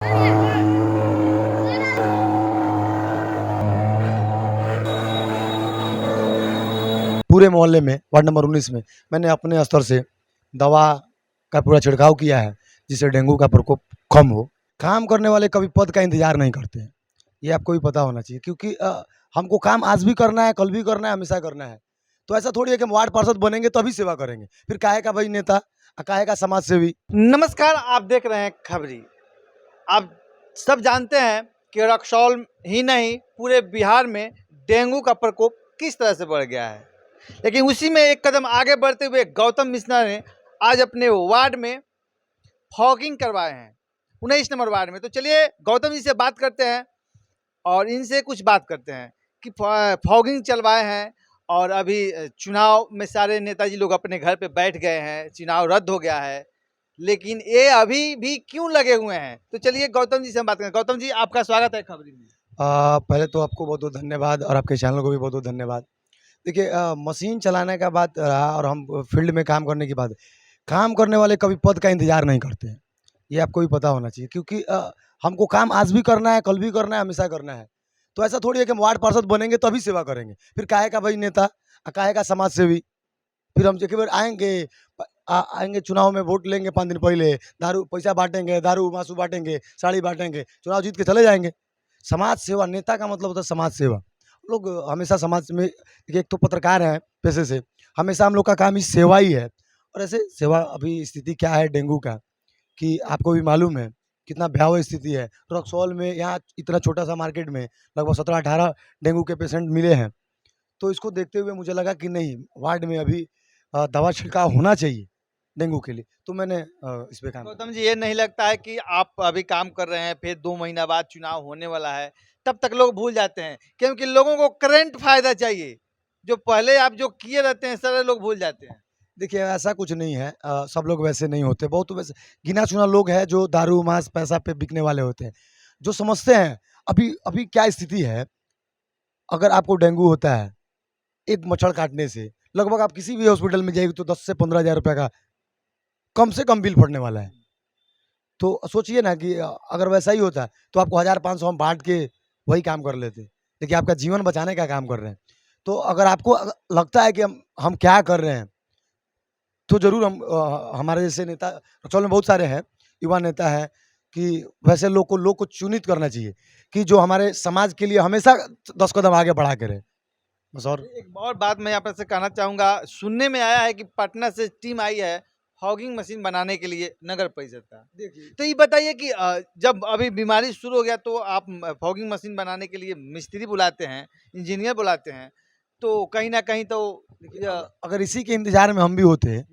पूरे मोहल्ले में वार्ड नंबर 19 में मैंने अपने स्तर से दवा का पूरा छिड़काव किया है, जिससे डेंगू का प्रकोप कम हो। काम करने वाले कभी पद का इंतजार नहीं करते हैं, ये आपको भी पता होना चाहिए, क्योंकि हमको काम आज भी करना है, कल भी करना है, हमेशा करना है। तो ऐसा थोड़ी है कि हम वार्ड पार्षद बनेंगे तभी सेवा करेंगे, फिर काहे का भाई नेता, काहे का समाज सेवी। नमस्कार, आप देख रहे हैं खबरी। आप सब जानते हैं कि रक्सौल ही नहीं पूरे बिहार में डेंगू का प्रकोप किस तरह से बढ़ गया है, लेकिन उसी में एक कदम आगे बढ़ते हुए गौतम मिश्रा ने आज अपने वार्ड में फॉगिंग करवाए हैं, 19 नंबर वार्ड में। तो चलिए गौतम जी से बात करते हैं और इनसे कुछ बात करते हैं कि फॉगिंग चलवाए हैं और अभी चुनाव में सारे नेताजी लोग अपने घर पे बैठ गए हैं, चुनाव रद्द हो गया है, लेकिन ये अभी भी क्यों लगे हुए हैं। तो चलिए गौतम जी से हम बात करें। गौतम जी, आपका स्वागत है खबरी में। पहले तो आपको बहुत बहुत धन्यवाद और आपके चैनल को भी बहुत बहुत धन्यवाद। देखिए, मशीन चलाने का बात रहा और हम फील्ड में काम करने की बात, काम करने वाले कभी पद का इंतजार नहीं करते हैं, ये आपको भी पता होना चाहिए, क्योंकि हमको काम आज भी करना है, कल भी करना है, हमेशा करना है। तो ऐसा थोड़ी है कि हम वार्ड पार्षद बनेंगे तभी सेवा करेंगे, फिर काहे का भाई नेता, काहे का समाज सेवी। फिर हम एक बार आएंगे, आएंगे चुनाव में वोट लेंगे 5 दिन पहले, दारू पैसा बांटेंगे, दारू मासू बांटेंगे, साड़ी बांटेंगे, चुनाव जीत के चले जाएंगे। समाज सेवा, नेता का मतलब होता है समाज सेवा। लोग हमेशा समाज में, एक तो पत्रकार हैं पेशे से, हमेशा हम लोग का काम इस सेवा ही है। और ऐसे सेवा, अभी स्थिति क्या है डेंगू का, कि आपको भी मालूम है कितना भयावह स्थिति है। रक्सौल में, यहाँ इतना छोटा सा मार्केट में लगभग 17-18 डेंगू के पेशेंट मिले हैं। तो इसको देखते हुए मुझे लगा कि नहीं, वार्ड में अभी दवा छिड़काव होना चाहिए डेंगू के लिए, तो मैंने इस पे काम किया। गौतम जी, ये नहीं लगता है कि आप अभी काम कर रहे हैं, फिर 2 महीना बाद चुनाव होने वाला है, तब तक लोग भूल जाते हैं, क्योंकि लोगों को करंट फायदा चाहिए। जो पहले आप जो किए रहते हैं सारे लोग भूल जाते हैं। देखिए, ऐसा कुछ नहीं है, सब लोग वैसे नहीं होते, बहुत वैसे गिना चुना लोग हैं जो दारू मांस पैसा पे बिकने वाले होते हैं, जो समझते हैं। अभी अभी क्या स्थिति है, अगर आपको डेंगू होता है, एक मच्छर काटने से लगभग आप किसी भी हॉस्पिटल में जाइए तो 10 से 15 हज़ार रुपये का कम से कम बिल पड़ने वाला है। तो सोचिए ना कि अगर वैसा ही होता तो आपको 1500 हम बांट के वही काम कर लेते, देखिए आपका जीवन बचाने का काम कर रहे हैं। तो अगर आपको लगता है कि हम क्या कर रहे हैं, तो ज़रूर हम हमारे जैसे नेता एक्चुअल में बहुत सारे हैं, युवा नेता हैं, कि वैसे लोग को चुनित करना चाहिए कि जो हमारे समाज के लिए हमेशा 10 कदम आगे बढ़ा के रहे। बस। और एक और बात मैं यहाँ पे कहना चाहूँगा, सुनने में आया है कि पटना से टीम आई है फॉगिंग मशीन बनाने के लिए नगर परिषद का। देखिए, तो ये बताइए कि जब अभी बीमारी शुरू हो गया तो आप फॉगिंग मशीन बनाने के लिए मिस्त्री बुलाते हैं, इंजीनियर बुलाते हैं, तो कहीं ना कहीं तो अगर इसी के इंतजार में हम भी होते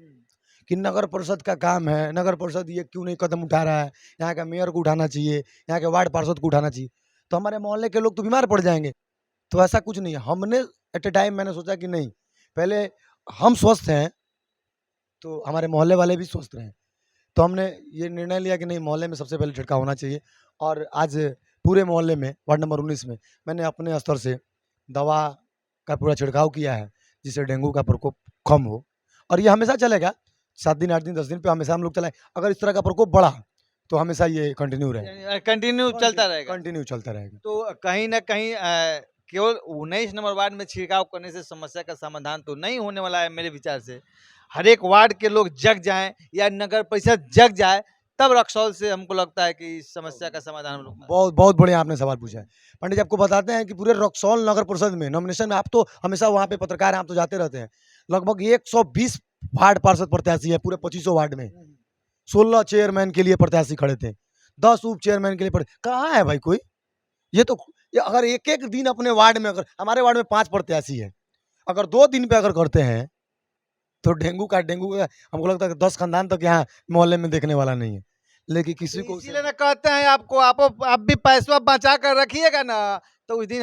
कि नगर परिषद का काम है, नगर परिषद ये क्यों नहीं कदम उठा रहा है, यहाँ का मेयर को उठाना चाहिए, यहाँ के वार्ड पार्षद को उठाना चाहिए, तो हमारे मोहल्ले के लोग तो बीमार पड़ जाएंगे। तो ऐसा कुछ नहीं है, हमने एट ए टाइम मैंने सोचा कि नहीं, पहले हम स्वस्थ हैं तो हमारे मोहल्ले वाले भी स्वस्थ रहें। तो हमने ये निर्णय लिया कि नहीं, मोहल्ले में सबसे पहले छिड़काव होना चाहिए। और आज पूरे मोहल्ले में वार्ड नंबर 19 में मैंने अपने स्तर से दवा का पूरा छिड़काव किया है, जिससे डेंगू का प्रकोप कम हो। और ये हमेशा चलेगा, 7 दिन 8 दिन 10 दिन पे हमेशा हम लोग चलाएं। अगर इस तरह का प्रकोप बढ़ा तो हमेशा ये कंटिन्यू रहेगा, कंटिन्यू चलता रहेगा। कंटिन्यू चलता रहेगा। तो कहीं ना कहीं केवल 19 नंबर वार्ड में छिड़काव करने से समस्या का समाधान तो नहीं होने वाला है। मेरे विचार से हर एक वार्ड के लोग जग जाएं या नगर परिषद जग जाए, तब रक्सौल से हमको लगता है कि इस समस्या का समाधान हम लोग। बहुत बहुत बढ़िया आपने सवाल पूछा है पंडित जी। आपको बताते हैं कि पूरे रक्सौल नगर परिषद में नॉमिनेशन में, आप तो हमेशा वहाँ पे पत्रकार हैं, आप तो जाते रहते हैं, लगभग 120 वार्ड पार्षद प्रत्याशी है पूरे 2500 वार्ड में। 16 चेयरमैन के लिए प्रत्याशी खड़े थे, 10 उप चेयरमैन के लिए कहाँ है भाई कोई। ये तो ये अगर एक एक दिन अपने वार्ड में, अगर हमारे वार्ड में 5 प्रत्याशी है, अगर 2 दिन पे अगर करते हैं तो डेंगू का हमको लगता है कि 10 खानदान तक यहाँ मोहल्ले में देखने वाला नहीं है। लेकिन किसी को इसीलिए ना कहते हैं आपको, आप भी पैसा बचा कर रखिएगा ना, तो उस दिन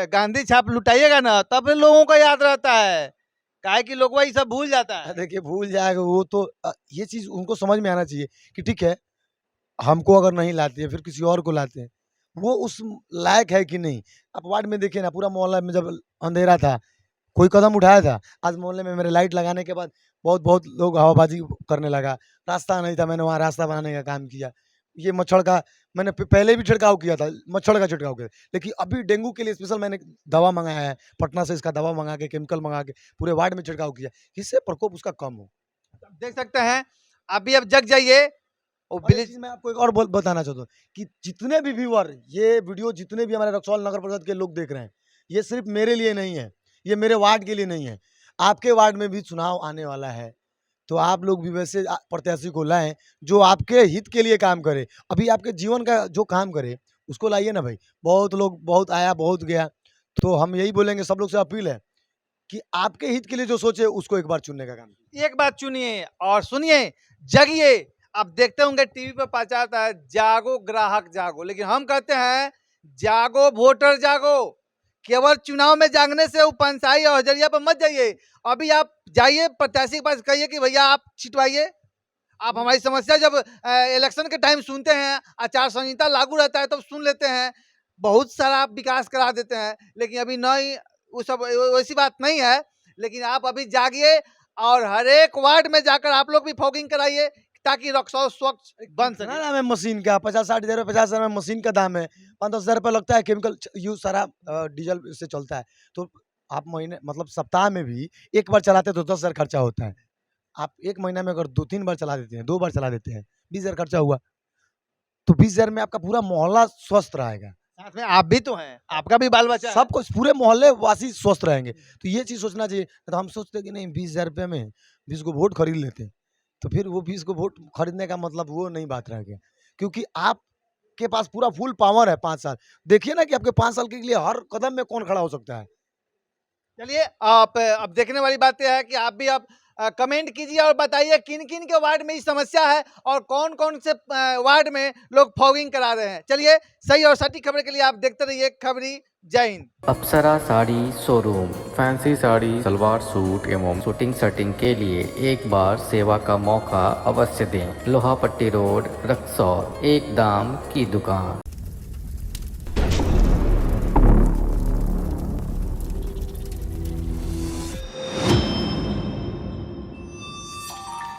गांधी छाप लुटाइएगा ना, तब लोगों को याद रहता है। काहे कि लोग वही सब भूल जाता है। देखिए, भूल जाएगा वो तो, ये चीज़ उनको समझ में आना चाहिए कि ठीक है, हमको अगर नहीं लाते हैं फिर किसी और को लाते हैं, वो उस लायक है कि नहीं। आप वार्ड में देखिए ना, पूरा मोहल्ला में जब अंधेरा था कोई कदम उठाया था? आज मोहल्ले में मेरे लाइट लगाने के बाद बहुत बहुत लोग हवाबाजी करने लगा। रास्ता नहीं था, मैंने वहाँ रास्ता बनाने का काम किया। ये मच्छर का मैंने पहले भी छिड़काव किया था, मच्छर का छिड़काव किया था। लेकिन अभी डेंगू के लिए स्पेशल मैंने दवा मंगाया है, पटना से इसका दवा मंगा के, केमिकल मंगा के पूरे वार्ड में छिड़काव किया, इससे प्रकोप उसका कम हो। देख सकते हैं अभी अब जग जाइए और और एक ब्लीच चीज़ मैं आपको एक और बताना चाहता हूँ कि जितने भी व्यूअर ये वीडियो जितने भी हमारे रक्सौल नगर परिषद के लोग देख रहे हैं, ये सिर्फ मेरे लिए नहीं है, ये मेरे वार्ड के लिए नहीं है। आपके वार्ड में भी चुनाव आने वाला है, तो आप लोग भी वैसे प्रत्याशी को लाएं जो आपके हित के लिए काम करे। अभी आपके जीवन का जो काम करे उसको लाइए ना भाई। बहुत लोग बहुत आया बहुत गया, तो हम यही बोलेंगे, सब लोग से अपील है कि आपके हित के लिए जो सोचे उसको एक बार चुनने का काम कीजिए। एक बात चुनिए और सुनिए, जगिए। आप देखते होंगे टीवी पर प्रचार है जागो ग्राहक जागो, लेकिन हम कहते हैं जागो वोटर जागो। केवल चुनाव में जागने से वो पंसाई और हजरिया पर मत जाइए। अभी आप जाइए प्रत्याशी के पास, कहिए कि भैया आप छिटवाइए। आप हमारी समस्या जब इलेक्शन के टाइम सुनते हैं, आचार संहिता लागू रहता है तब सुन लेते हैं, बहुत सारा विकास करा देते हैं, लेकिन अभी नहीं, वो सब वैसी बात नहीं है। लेकिन आप अभी जागिए और हर एक वार्ड में जाकर आप लोग भी फॉगिंग कराइए ताकि रक्सौल स्वच्छ बन कितना सके। दाम है मशीन का? 50-60 हज़ार, 50,000 में मशीन का दाम है। 5-10 हज़ार रुपये लगता है, केमिकल यूज सारा डीजल से चलता है। तो आप महीने मतलब सप्ताह में भी एक बार चलाते हैं तो 10 हज़ार खर्चा होता है। आप एक महीना में अगर 2-3 बार चला देते हैं, 2 बार चला देते हैं, 20 हज़ार खर्चा हुआ। तो 20 हज़ार में आपका पूरा मोहल्ला स्वस्थ रहेगा। साथ में आप भी तो हैं, आपका भी बाल बच्चा है। सब कुछ पूरे मोहल्ले वासी स्वस्थ रहेंगे। तो ये चीज़ सोचना चाहिए। तो हम सोचते हैं कि नहीं, 20 हज़ार रुपये में 20 को वोट खरीद लेते हैं। तो फिर वो 20 को वोट खरीदने का मतलब वो नहीं बात रह गया, क्योंकि आपके पास पूरा फुल पावर है 5 साल। देखिए ना कि आपके 5 साल के लिए हर कदम में कौन खड़ा हो सकता है। चलिए, आप अब देखने वाली बात यह है कि आप भी अब कमेंट कीजिए और बताइए किन किन के वार्ड में ये समस्या है और कौन कौन से वार्ड में लोग फॉगिंग करा रहे हैं। चलिए, सही और सटीक खबर के लिए आप देखते रहिए खबरी। Jai Hind. Apsara saree showroom, fancy saree, salwar suit एवं शूटिंग शर्टिंग के लिए एक बार सेवा का मौका अवश्य दें। लोहापट्टी रोड, रक्सौल, एक दाम की दुकान।